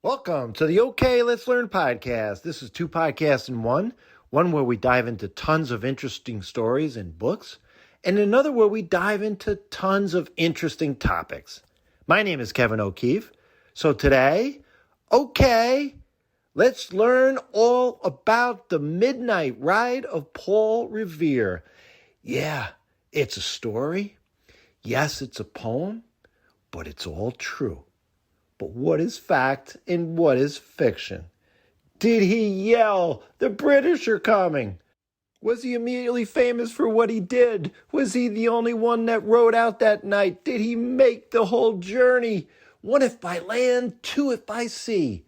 Welcome to the OK Let's Learn podcast. This is two podcasts in one. One where we dive into tons of interesting stories and books, and another where we dive into tons of interesting topics. My name is Kevin O'Keefe. So today, let's learn all about the midnight ride of Paul Revere. Yeah, it's a story. Yes, it's a poem, but it's all true. But what is fact and what is fiction? Did he yell, "The British are coming"? Was he immediately famous for what he did? Was he the only one that rode out that night? Did he make the whole journey? One if by land, two if by sea.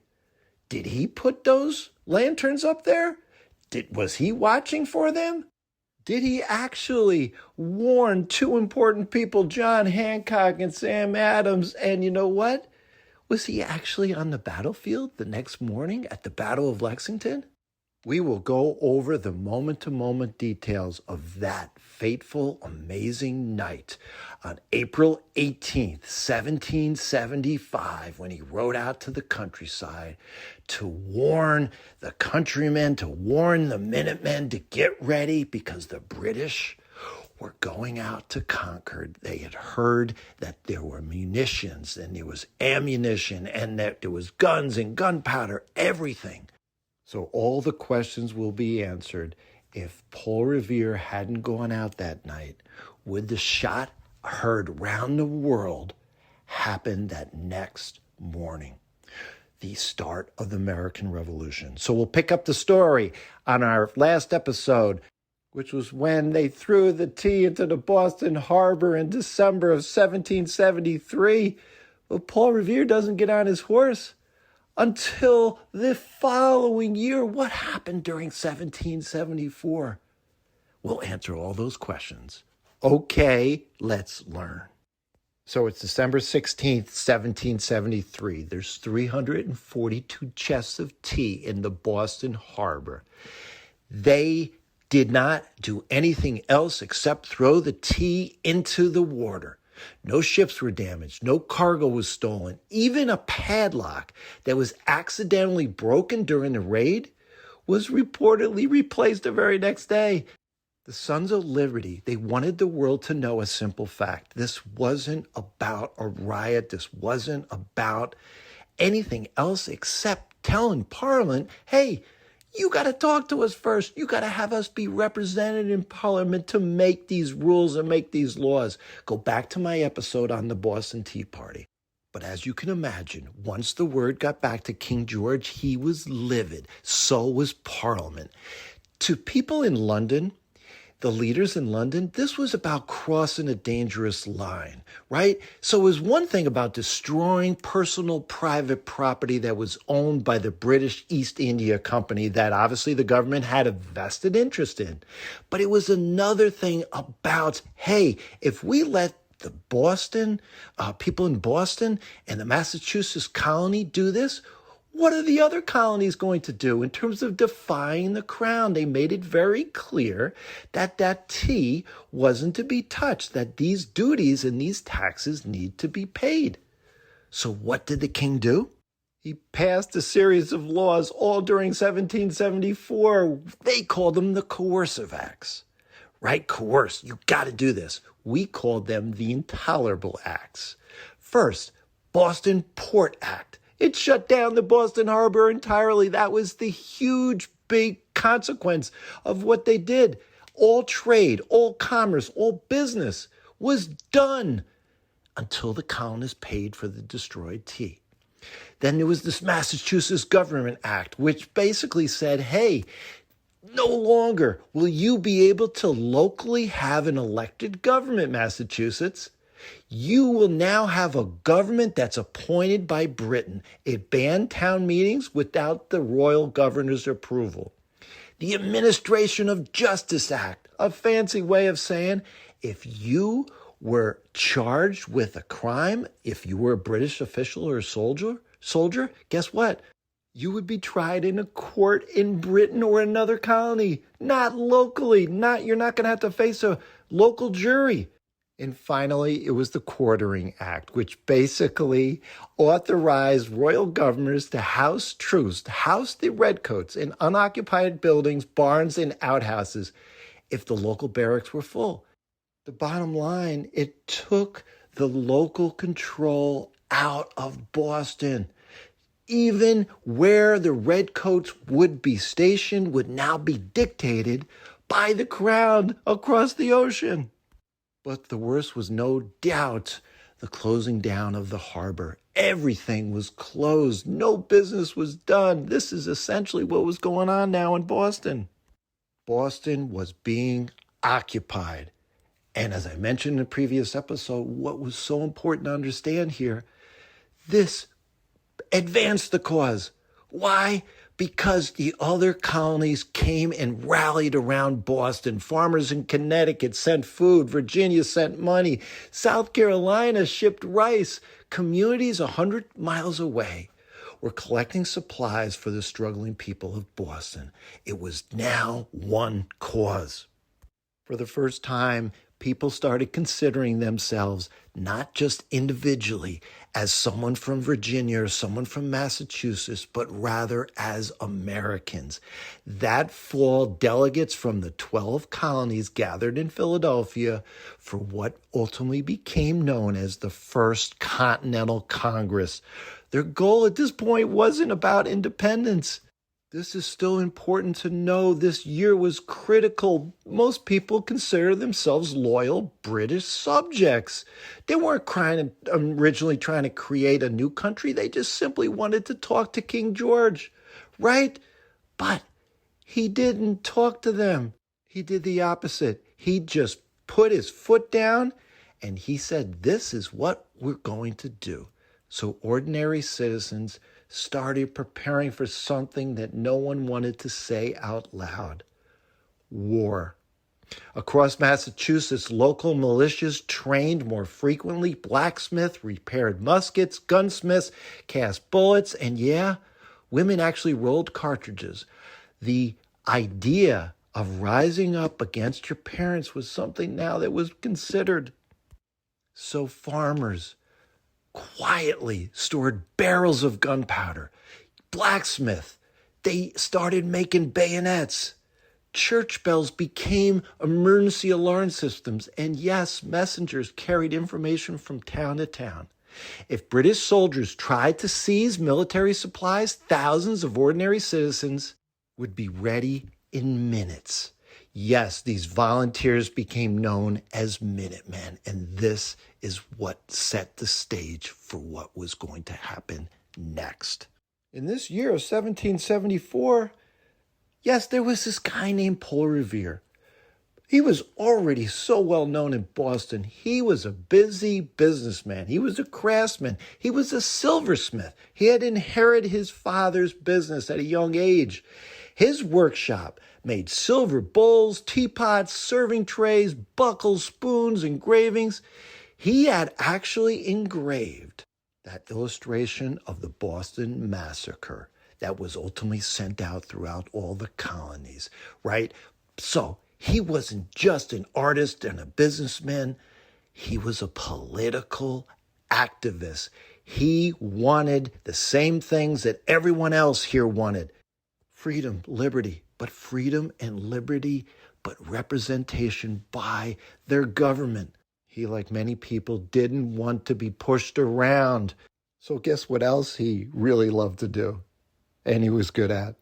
Did he put those lanterns up there? Was he watching for them? Did he actually warn two important people, John Hancock and Sam Adams? And you know what? Was he actually on the battlefield the next morning at the Battle of Lexington? We will go over the moment-to-moment details of that fateful, amazing night on April 18th, 1775, when he rode out to the countryside to warn the countrymen, to warn the Minutemen to get ready because the British were going out to Concord. They had heard that there were munitions and there was ammunition and that there was guns and gunpowder, everything. So all the questions will be answered. If Paul Revere hadn't gone out that night, would the shot heard round the world happen that next morning? The start of the American Revolution. So we'll pick up the story on our last episode, which was when they threw the tea into the Boston Harbor in December of 1773. But Paul Revere doesn't get on his horse until the following year. What happened during 1774? We'll answer all those questions. Okay, let's learn. So it's December 16th, 1773. There's 342 chests of tea in the Boston Harbor. They did not do anything else except throw the tea into the water. No ships were damaged. No cargo was stolen. Even a padlock that was accidentally broken during the raid was reportedly replaced the very next day. The Sons of Liberty, they wanted the world to know a simple fact. This wasn't about a riot. This wasn't about anything else except telling Parliament, hey, you got to talk to us first. You got to have us be represented in Parliament to make these rules and make these laws. Go back to my episode on the Boston Tea Party. But as you can imagine, once the word got back to King George, he was livid. So was Parliament. To people in London, the leaders in London, this was about crossing a dangerous line, right? So it was one thing about destroying personal private property that was owned by the British East India Company that obviously the government had a vested interest in. But it was another thing about, hey, if we let the Boston, people in Boston and the Massachusetts colony do this, what are the other colonies going to do in terms of defying the crown? They made it very clear that that tea wasn't to be touched, that these duties and these taxes need to be paid. So what did the king do? He passed a series of laws all during 1774. They called them the Coercive Acts, right? Coerce, you got to do this. We called them the Intolerable Acts. First, Boston Port Act. It shut down the Boston Harbor entirely. That was the huge, big consequence of what they did. All trade, all commerce, all business was done until the colonists paid for the destroyed tea. Then there was this Massachusetts Government Act, which basically said, hey, no longer will you be able to locally have an elected government, Massachusetts. You will now have a government that's appointed by Britain. It banned town meetings without the royal governor's approval. The Administration of Justice Act, a fancy way of saying if you were charged with a crime, if you were a British official or a soldier, guess what? You would be tried in a court in Britain or another colony, not locally. You're not going to have to face a local jury. And finally, it was the Quartering Act, which basically authorized royal governors to house troops, to house the redcoats in unoccupied buildings, barns, and outhouses if the local barracks were full. The bottom line, it took the local control out of Boston. Even where the redcoats would be stationed would now be dictated by the crown across the ocean. But the worst was no doubt the closing down of the harbor. Everything was closed. No business was done. This is essentially what was going on now in Boston. Boston was being occupied. And as I mentioned in a previous episode, what was so important to understand here, this advanced the cause. Why? Because the other colonies came and rallied around Boston. Farmers in Connecticut sent food. Virginia sent money. South Carolina shipped rice. Communities 100 miles away were collecting supplies for the struggling people of Boston. It was now one cause. For the first time, people started considering themselves not just individually as someone from Virginia or someone from Massachusetts, but rather as Americans. That fall, delegates from the 12 colonies gathered in Philadelphia for what ultimately became known as the First Continental Congress. Their goal at this point wasn't about independence. This is still important to know. This year was critical. Most people consider themselves loyal British subjects. They weren't originally trying to create a new country. They just simply wanted to talk to King George, right? But he didn't talk to them. He did the opposite. He just put his foot down and he said, this is what we're going to do. So ordinary citizens started preparing for something that no one wanted to say out loud. War. Across Massachusetts, local militias trained more frequently. Blacksmiths repaired muskets, gunsmiths cast bullets, and women actually rolled cartridges. The idea of rising up against your parents was something now that was considered. So farmers quietly stored barrels of gunpowder. Blacksmith, they started making bayonets. Church bells became emergency alarm systems. And yes, messengers carried information from town to town. If British soldiers tried to seize military supplies, thousands of ordinary citizens would be ready in minutes. Yes, these volunteers became known as Minutemen, and this is what set the stage for what was going to happen next. In this year of 1774, yes, there was this guy named Paul Revere. He was already so well known in Boston. He was a busy businessman. He was a craftsman. He was a silversmith. He had inherited his father's business at a young age. His workshop made silver bowls, teapots, serving trays, buckles, spoons, engravings. He had actually engraved that illustration of the Boston Massacre that was ultimately sent out throughout all the colonies, right? So he wasn't just an artist and a businessman. He was a political activist. He wanted the same things that everyone else here wanted. Freedom, liberty, but freedom and liberty, but representation by their government. He, like many people, didn't want to be pushed around. So guess what else he really loved to do? And he was good at?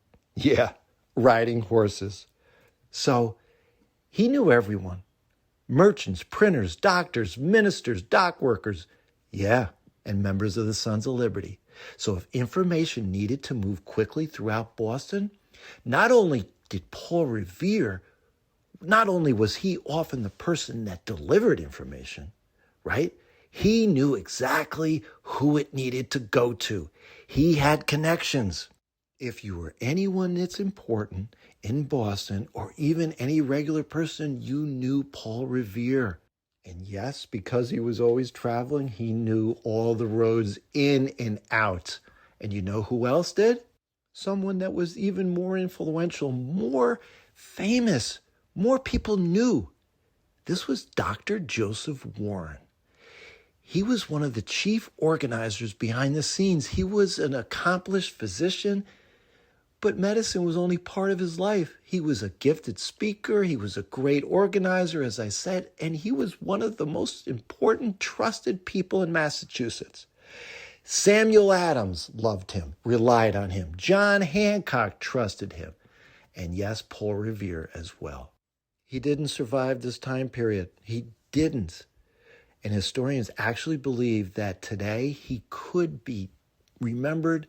Riding horses. So he knew everyone. Merchants, printers, doctors, ministers, dock workers. And members of the Sons of Liberty. So if information needed to move quickly throughout Boston, not only did Paul Revere, not only was he often the person that delivered information, right? He knew exactly who it needed to go to. He had connections. If you were anyone that's important in Boston, or even any regular person, you knew Paul Revere. And yes, because he was always traveling, he knew all the roads in and out. And you know who else did? Someone that was even more influential, more famous, more people knew. This was Dr. Joseph Warren. He was one of the chief organizers behind the scenes. He was an accomplished physician, but medicine was only part of his life. He was a gifted speaker. He was a great organizer, as I said, and he was one of the most important, trusted people in Massachusetts. Samuel Adams loved him, relied on him. John Hancock trusted him. And yes, Paul Revere as well. He didn't survive this time period. He didn't. And historians actually believe that today he could be remembered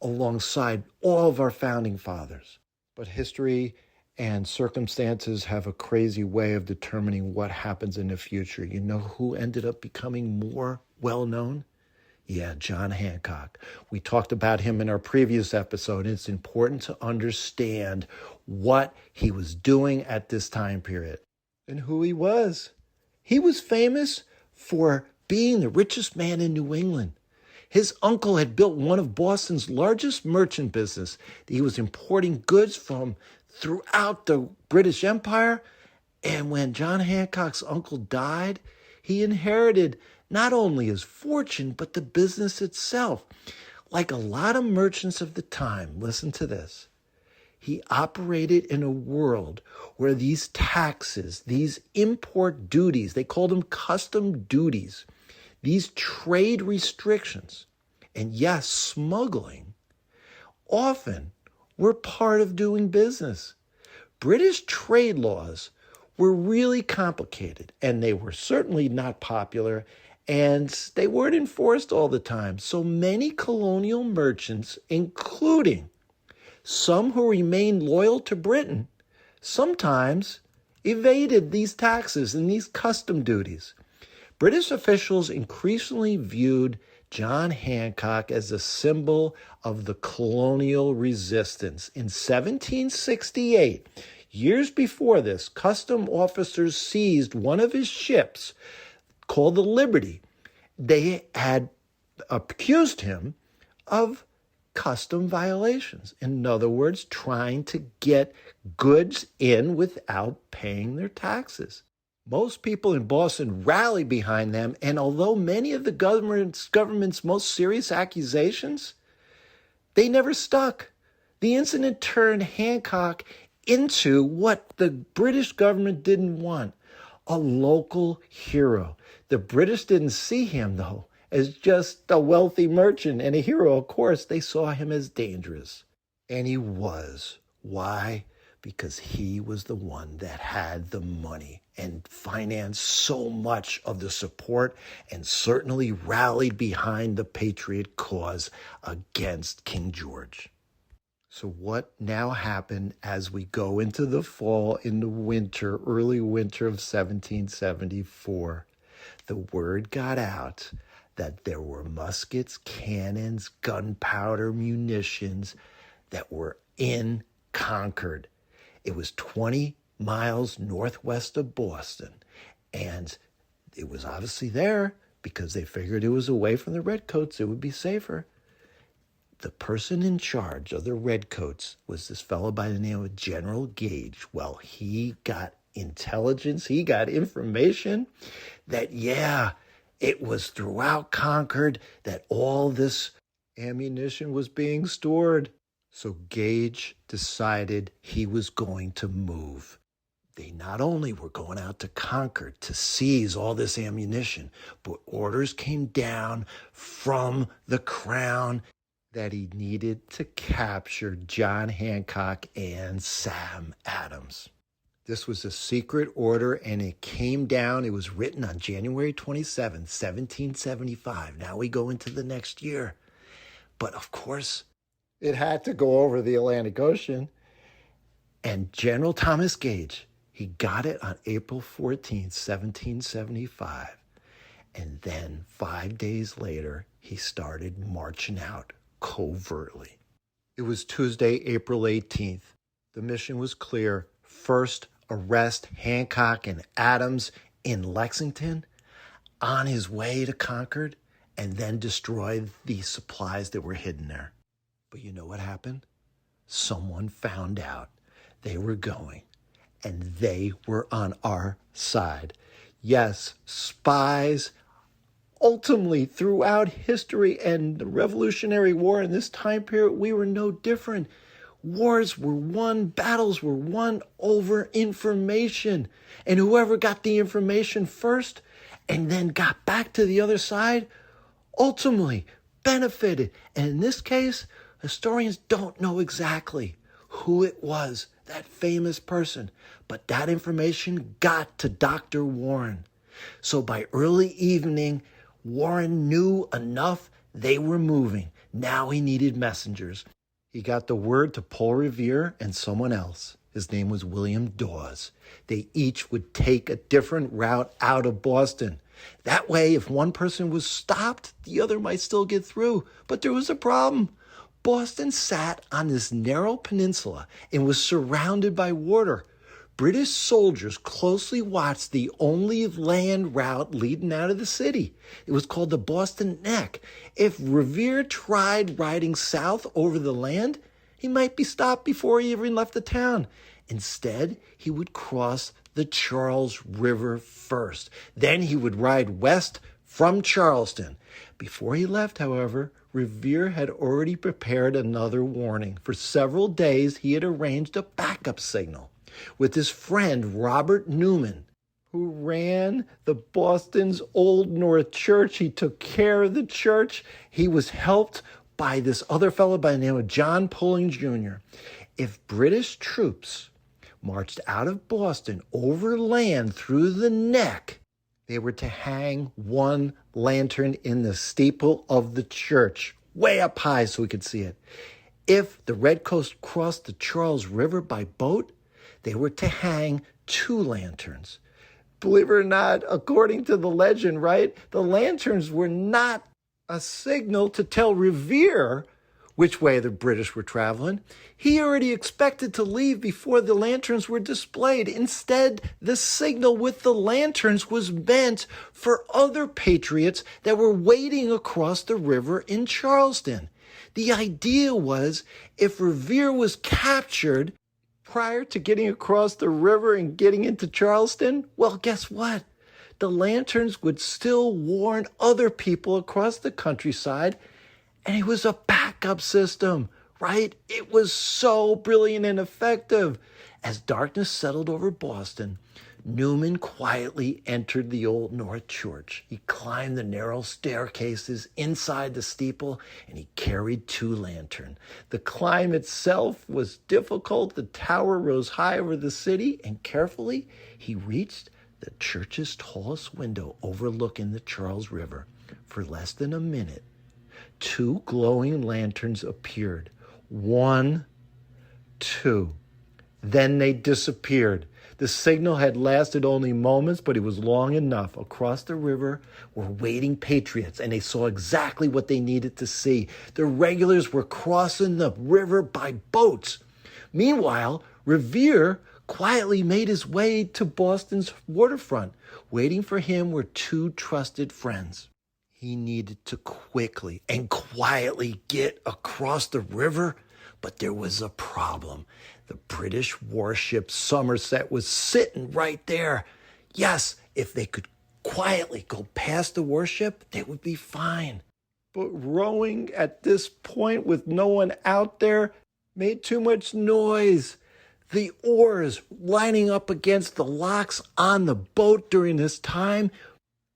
alongside all of our founding fathers. But history and circumstances have a crazy way of determining what happens in the future. You know who ended up becoming more well-known? Yeah, John Hancock. We talked about him in our previous episode. It's important to understand what he was doing at this time period and who he was. He was famous for being the richest man in New England. His uncle had built one of Boston's largest merchant business. He was importing goods from throughout the British Empire. And when John Hancock's uncle died, he inherited not only his fortune, but the business itself. Like a lot of merchants of the time, listen to this. He operated in a world where these taxes, these import duties, they called them custom duties, these trade restrictions, and yes, smuggling, often were part of doing business. British trade laws were really complicated, and they were certainly not popular, and they weren't enforced all the time. So many colonial merchants, including some who remained loyal to Britain, sometimes evaded these taxes and these custom duties. British officials increasingly viewed John Hancock as a symbol of the colonial resistance. In 1768, years before this, custom officers seized one of his ships called the Liberty. They had accused him of custom violations. In other words, trying to get goods in without paying their taxes. Most people in Boston rallied behind them, and although many of the government's most serious accusations, they never stuck. The incident turned Hancock into what the British government didn't want, a local hero. The British didn't see him, though, as just a wealthy merchant and a hero. Of course, they saw him as dangerous. And he was. Why? Because he was the one that had the money and financed so much of the support and certainly rallied behind the patriot cause against King George. So what now happened as we go into the fall, in the winter, early winter of 1774? The word got out that there were muskets, cannons, gunpowder, munitions that were in Concord. It was 20 miles northwest of Boston, and it was obviously there because they figured it was away from the Redcoats. It would be safer. The person in charge of the Redcoats was this fellow by the name of General Gage. Well, he got intelligence, he got information that, it was throughout Concord that all this ammunition was being stored. So Gage decided he was going to move. They not only were going out to Concord to seize all this ammunition, but orders came down from the crown that he needed to capture John Hancock and Sam Adams. This was a secret order, and it came down. It was written on January 27, 1775. Now we go into the next year. But of course, it had to go over the Atlantic Ocean. And General Thomas Gage, he got it on April 14, 1775. And then 5 days later, he started marching out covertly. It was Tuesday, April 18th. The mission was clear. First, arrest Hancock and Adams in Lexington on his way to Concord, and then destroy the supplies that were hidden there. But you know what happened? Someone found out they were going, and they were on our side. Yes, spies ultimately throughout history and the Revolutionary War in this time period, we were no different. Wars were won, battles were won over information. And whoever got the information first and then got back to the other side ultimately benefited. And in this case, historians don't know exactly who it was, that famous person, but that information got to Dr. Warren. So by early evening, Warren knew enough they were moving. Now he needed messengers. He got the word to Paul Revere and someone else. His name was William Dawes. They each would take a different route out of Boston. That way, if one person was stopped, the other might still get through. But there was a problem. Boston sat on this narrow peninsula and was surrounded by water. British soldiers closely watched the only land route leading out of the city. It was called the Boston Neck. If Revere tried riding south over the land, he might be stopped before he even left the town. Instead, he would cross the Charles River first. Then he would ride west from Charleston. Before he left, however, Revere had already prepared another warning. For several days, he had arranged a backup signal with his friend Robert Newman, who ran the Boston's Old North Church. He took care of the church. He was helped by this other fellow by the name of John Pulling Jr. If British troops marched out of Boston overland through the neck, they were to hang one lantern in the steeple of the church, way up high so we could see it. If the Redcoats crossed the Charles River by boat, they were to hang 2 lanterns. Believe it or not, according to the legend, right, the lanterns were not a signal to tell Revere which way the British were traveling. He already expected to leave before the lanterns were displayed. Instead, the signal with the lanterns was meant for other patriots that were waiting across the river in Charleston. The idea was if Revere was captured prior to getting across the river and getting into Charleston, well, guess what? The lanterns would still warn other people across the countryside, and it was a backup system, right? It was so brilliant and effective. As darkness settled over Boston, Newman quietly entered the Old North Church. He climbed the narrow staircases inside the steeple, and he carried 2 lanterns. The climb itself was difficult. The tower rose high over the city, and carefully he reached the church's tallest window overlooking the Charles River. For less than a minute, 2 glowing lanterns appeared. 1, 2. Then they disappeared. The signal had lasted only moments, but it was long enough. Across the river were waiting patriots, and they saw exactly what they needed to see. The regulars were crossing the river by boats. Meanwhile, Revere quietly made his way to Boston's waterfront. Waiting for him were 2 trusted friends. He needed to quickly and quietly get across the river, but there was a problem. The British warship Somerset was sitting right there. Yes, if they could quietly go past the warship, they would be fine. But rowing at this point with no one out there made too much noise. The oars lining up against the locks on the boat during this time,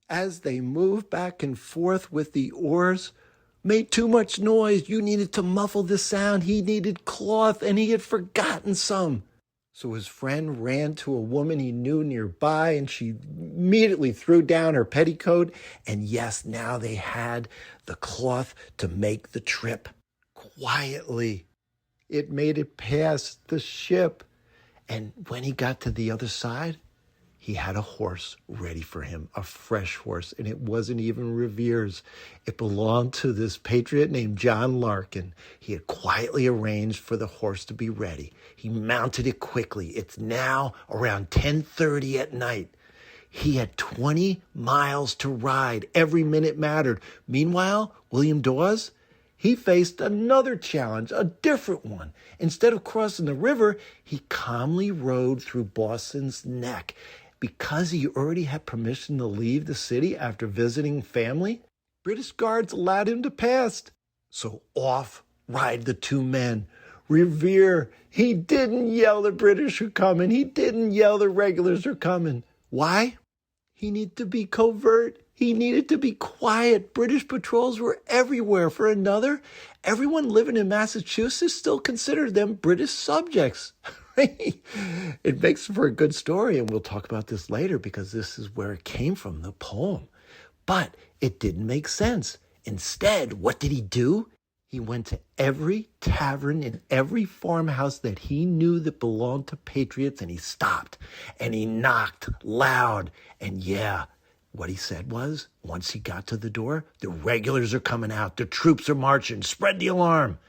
as they moved back and forth with the oars, made too much noise. You needed to muffle the sound. He needed cloth, and he had forgotten some. So his friend ran to a woman he knew nearby, and she immediately threw down her petticoat. And yes, now they had the cloth to make the trip. Quietly, it made it past the ship. And when he got to the other side, he had a horse ready for him, a fresh horse, and it wasn't even Revere's. It belonged to this patriot named John Larkin. He had quietly arranged for the horse to be ready. He mounted it quickly. It's now around 10:30 at night. He had 20 miles to ride. Every minute mattered. Meanwhile, William Dawes, he faced another challenge, a different one. Instead of crossing the river, he calmly rode through Boston's Neck. Because he already had permission to leave the city after visiting family, British guards allowed him to pass. So off ride the two men. Revere, he didn't yell the British are coming. He didn't yell the regulars are coming. Why? He needed to be covert. He needed to be quiet. British patrols were everywhere. For another, everyone living in Massachusetts still considered them British subjects. It makes for a good story, and we'll talk about this later because this is where it came from, the poem. But it didn't make sense. Instead, what did he do? He went to every tavern and every farmhouse that he knew that belonged to patriots, and he stopped and he knocked loud. And yeah, what he said was, once he got to the door, the regulars are coming out, the troops are marching, spread the alarm.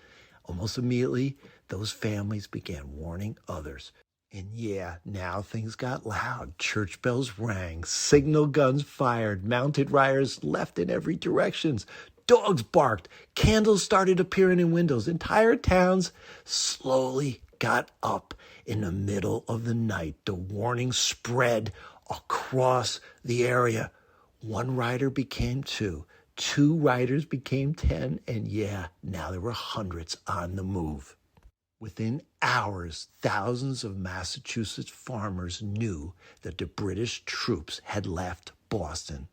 Almost immediately, those families began warning others. And yeah, now things got loud. Church bells rang, signal guns fired, mounted riders left in every direction. Dogs barked, candles started appearing in windows. Entire towns slowly got up in the middle of the night. The warning spread across the area. One rider became two. 2 riders became 10. And yeah, now there were hundreds on the move. Within hours, thousands of Massachusetts farmers knew that the British troops had left Boston.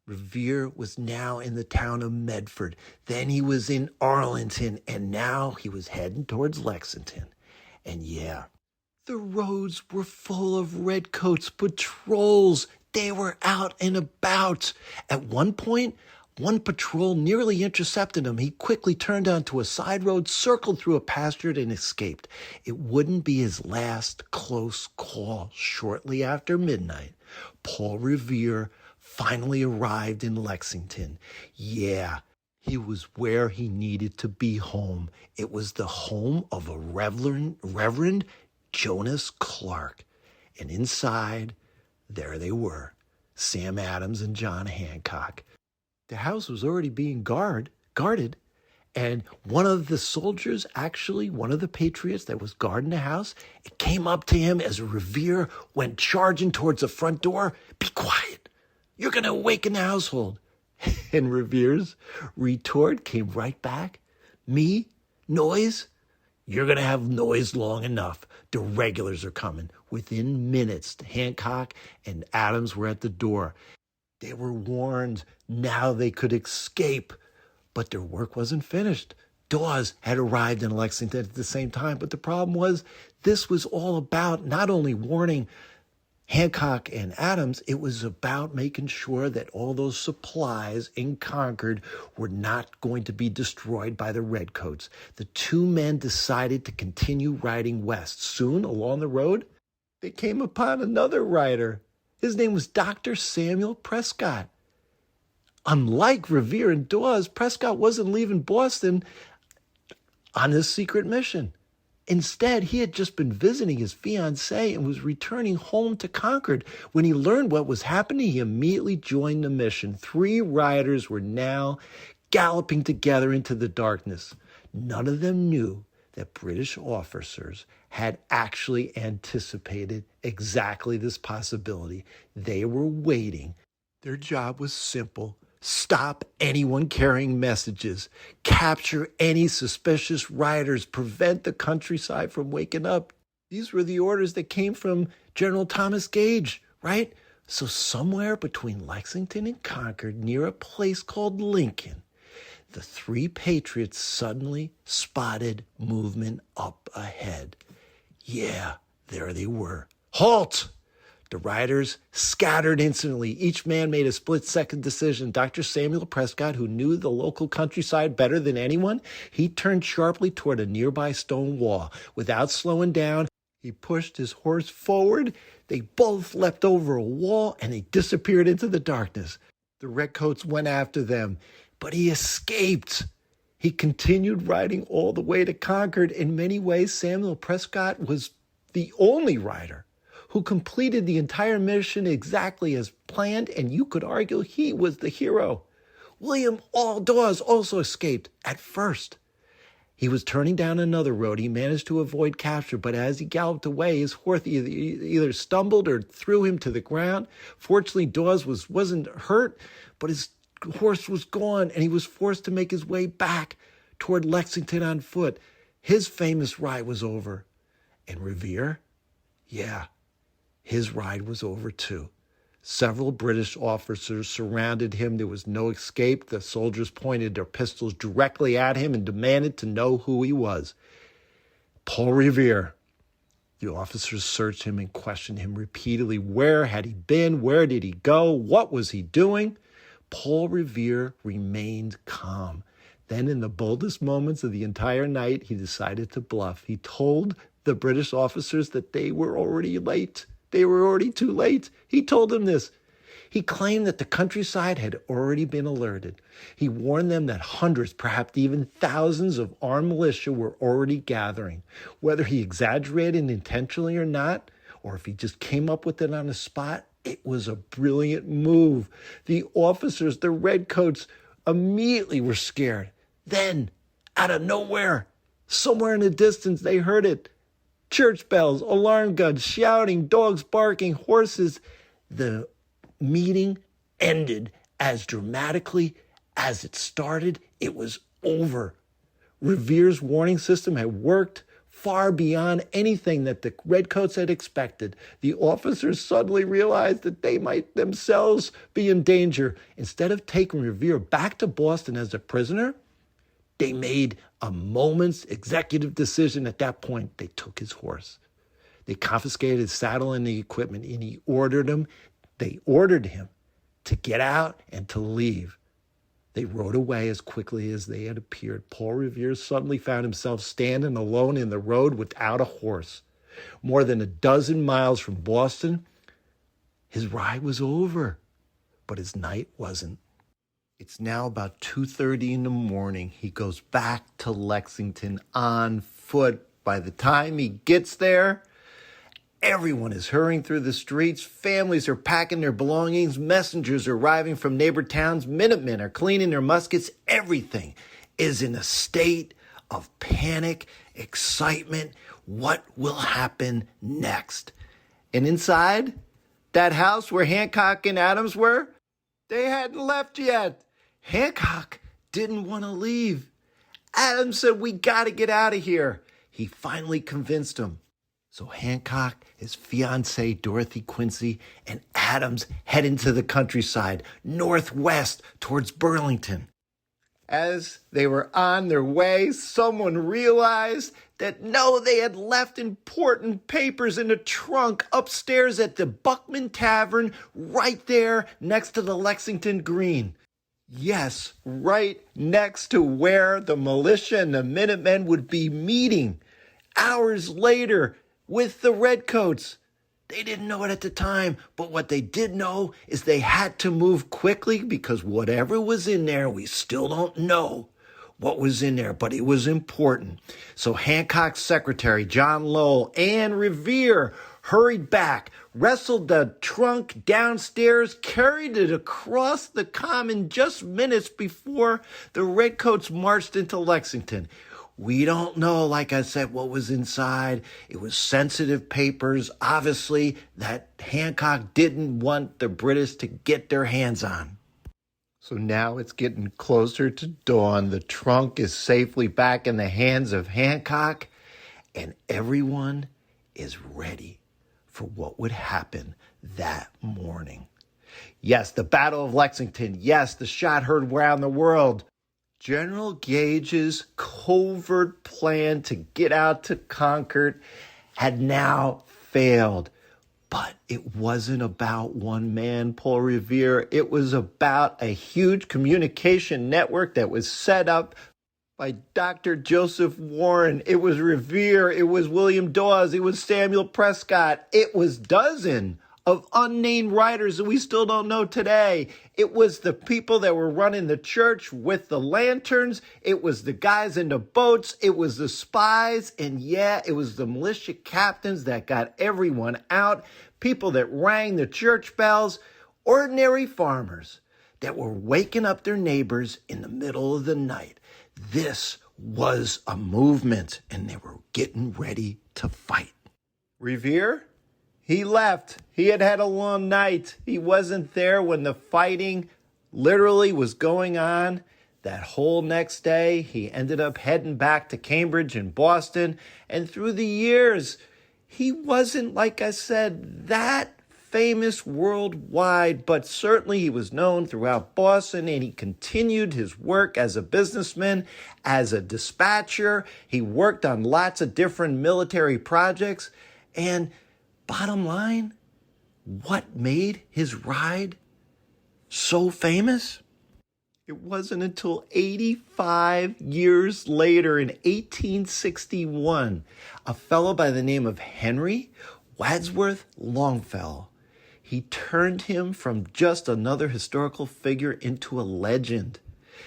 Revere was now in the town of Medford. Then he was in Arlington, and now he was heading towards Lexington. And yeah, the roads were full of redcoats, patrols. They were out and about. At one point, one patrol nearly intercepted him. He quickly turned onto a side road, circled through a pasture, and escaped. It wouldn't be his last close call. Shortly after midnight, Paul Revere finally arrived in Lexington. Yeah, he was where he needed to be home. It was the home of a Reverend Jonas Clark. And inside, there they were, Sam Adams and John Hancock. The house was already being guarded, and one of the soldiers, actually one of the patriots that was guarding the house, it came up to him as Revere went charging towards the front door. "Be quiet. You're going to awaken the household." And Revere's retort came right back. "Me? Noise? You're going to have noise long enough. The regulars are coming." Within minutes, Hancock and Adams were at the door. They were warned. Now they could escape. But their work wasn't finished. Dawes had arrived in Lexington at the same time. But the problem was, this was all about not only warning Hancock and Adams, it was about making sure that all those supplies in Concord were not going to be destroyed by the redcoats. The 2 men decided to continue riding west. Soon, along the road, they came upon another rider. His name was Dr. Samuel Prescott. Unlike Revere and Dawes, Prescott wasn't leaving Boston on his secret mission. Instead, he had just been visiting his fiancée and was returning home to Concord. When he learned what was happening, he immediately joined the mission. 3 riders were now galloping together into the darkness. None of them knew that British officers had actually anticipated exactly this possibility. They were waiting. Their job was simple. Stop anyone carrying messages. Capture any suspicious riders. Prevent the countryside from waking up. These were the orders that came from General Thomas Gage, right? So somewhere between Lexington and Concord, near a place called Lincoln, the 3 patriots suddenly spotted movement up ahead. Yeah, there they were. "Halt!" The riders scattered instantly. Each man made a split-second decision. Dr. Samuel Prescott, who knew the local countryside better than anyone, he turned sharply toward a nearby stone wall. Without slowing down, he pushed his horse forward. They both leapt over a wall, and they disappeared into the darkness. The redcoats went after them, but he escaped. He continued riding all the way to Concord. In many ways, Samuel Prescott was the only rider who completed the entire mission exactly as planned, and you could argue he was the hero. William Dawes also escaped at first. He was turning down another road. He managed to avoid capture, but as he galloped away, his horse either stumbled or threw him to the ground. Fortunately, Dawes wasn't hurt, but his horse was gone, and he was forced to make his way back toward Lexington on foot. His famous ride was over. And Revere? Yeah, his ride was over too. Several British officers surrounded him. There was no escape. The soldiers pointed their pistols directly at him and demanded to know who he was. Paul Revere. The officers searched him and questioned him repeatedly. Where had he been? Where did he go? What was he doing? Paul Revere remained calm. Then, in the boldest moments of the entire night, he decided to bluff. He told the British officers that they were already late. They were already too late. He told them this. He claimed that the countryside had already been alerted. He warned them that hundreds, perhaps even thousands of armed militia were already gathering. Whether he exaggerated intentionally or not, or if he just came up with it on the spot, it was a brilliant move. The officers, the redcoats, immediately were scared. Then, out of nowhere, somewhere in the distance, they heard it. Church bells, alarm guns, shouting, dogs barking, horses. The meeting ended as dramatically as it started. It was over. Revere's warning system had worked far beyond anything that the redcoats had expected. The officers suddenly realized that they might themselves be in danger. Instead of taking Revere back to Boston as a prisoner, they made a moment's executive decision at that point. They took his horse. They confiscated his saddle and the equipment, and they ordered him to get out and to leave. They rode away as quickly as they had appeared. Paul Revere suddenly found himself standing alone in the road without a horse. More than a dozen miles from Boston, his ride was over, but his night wasn't. It's now about 2:30 in the morning. He goes back to Lexington on foot. By the time he gets there, everyone is hurrying through the streets. Families are packing their belongings. Messengers are arriving from neighbor towns. Minutemen are cleaning their muskets. Everything is in a state of panic, excitement. What will happen next? And inside that house where Hancock and Adams were, they hadn't left yet. Hancock didn't want to leave. Adams said, "We got to get out of here." He finally convinced him. So Hancock, his fiancée, Dorothy Quincy, and Adams head into the countryside, northwest towards Burlington. As they were on their way, someone realized that they had left important papers in a trunk upstairs at the Buckman Tavern right there next to the Lexington Green. Yes, right next to where the militia and the Minutemen would be meeting hours later with the redcoats. They didn't know it at the time, but what they did know is they had to move quickly because whatever was in there, we still don't know what was in there, but it was important. So Hancock's secretary, John Lowell, and Revere hurried back, wrestled the trunk downstairs, carried it across the common just minutes before the redcoats marched into Lexington. We don't know, like I said, what was inside. It was sensitive papers, obviously, that Hancock didn't want the British to get their hands on. So now it's getting closer to dawn. The trunk is safely back in the hands of Hancock, and everyone is ready for what would happen that morning. Yes, the Battle of Lexington. Yes, the shot heard around the world. General Gage's covert plan to get out to Concord had now failed. But it wasn't about one man, Paul Revere. It was about a huge communication network that was set up by Dr. Joseph Warren. It was Revere. It was William Dawes. It was Samuel Prescott. It was dozens of unnamed writers that we still don't know today. It was the people that were running the church with the lanterns. It was the guys in the boats. It was the spies. And yeah, it was the militia captains that got everyone out. People that rang the church bells. Ordinary farmers that were waking up their neighbors in the middle of the night. This was a movement, and they were getting ready to fight. Revere, he left. He had had a long night. He wasn't there when the fighting literally was going on. That whole next day, he ended up heading back to Cambridge and Boston. And through the years, he wasn't, like I said, that famous worldwide, but certainly he was known throughout Boston, and he continued his work as a businessman, as a dispatcher. He worked on lots of different military projects. And bottom line, what made his ride so famous? It wasn't until 85 years later, in 1861, a fellow by the name of Henry Wadsworth Longfellow, he turned him from just another historical figure into a legend.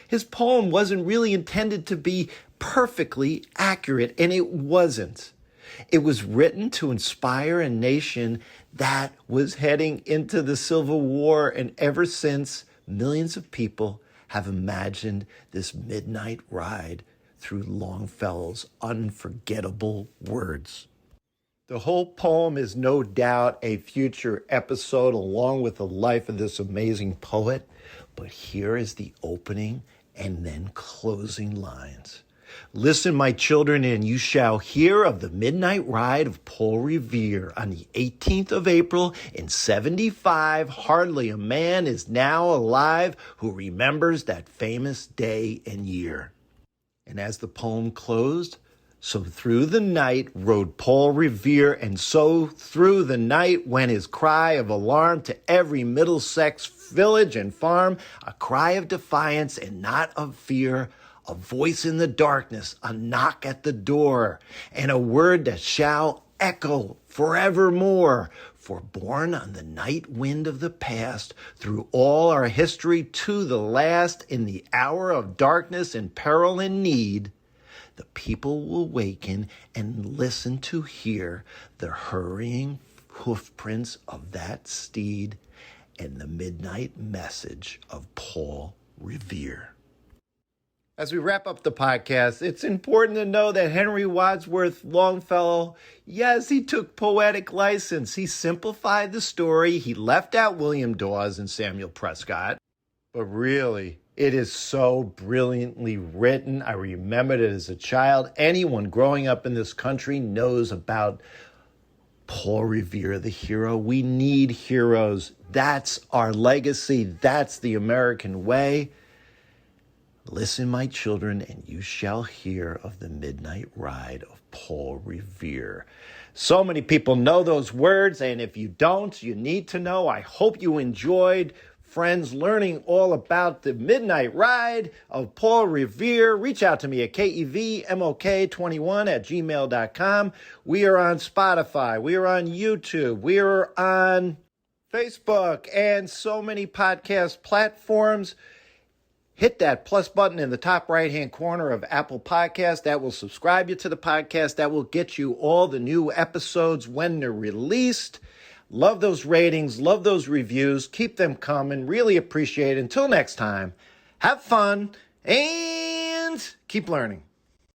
His poem wasn't really intended to be perfectly accurate, and it wasn't. It was written to inspire a nation that was heading into the Civil War, and ever since, millions of people have imagined this midnight ride through Longfellow's unforgettable words. The whole poem is no doubt a future episode along with the life of this amazing poet, but here is the opening and then closing lines. Listen, my children, and you shall hear of the midnight ride of Paul Revere on the 18th of April in 75. Hardly a man is now alive who remembers that famous day and year. And as the poem closed, so through the night rode Paul Revere, and so through the night went his cry of alarm to every Middlesex village and farm, a cry of defiance and not of fear, a voice in the darkness, a knock at the door, and a word that shall echo forevermore. For borne on the night wind of the past, through all our history to the last, in the hour of darkness and peril and need, the people will waken and listen to hear the hurrying hoofprints of that steed and the midnight message of Paul Revere. As we wrap up the podcast, it's important to know that Henry Wadsworth Longfellow, yes, he took poetic license. He simplified the story. He left out William Dawes and Samuel Prescott. But really, it is so brilliantly written. I remembered it as a child. Anyone growing up in this country knows about Paul Revere, the hero. We need heroes. That's our legacy. That's the American way. Listen, my children, and you shall hear of the midnight ride of Paul Revere. So many people know those words, and if you don't, you need to know. I hope you enjoyed, friends, learning all about the midnight ride of Paul Revere. Reach out to me at kevmok21@gmail.com. We are on Spotify. We are on YouTube. We are on Facebook and so many podcast platforms. Hit that plus button in the top right-hand corner of Apple Podcasts. That will subscribe you to the podcast. That will get you all the new episodes when they're released. Love those ratings. Love those reviews. Keep them coming. Really appreciate it. Until next time, have fun and keep learning.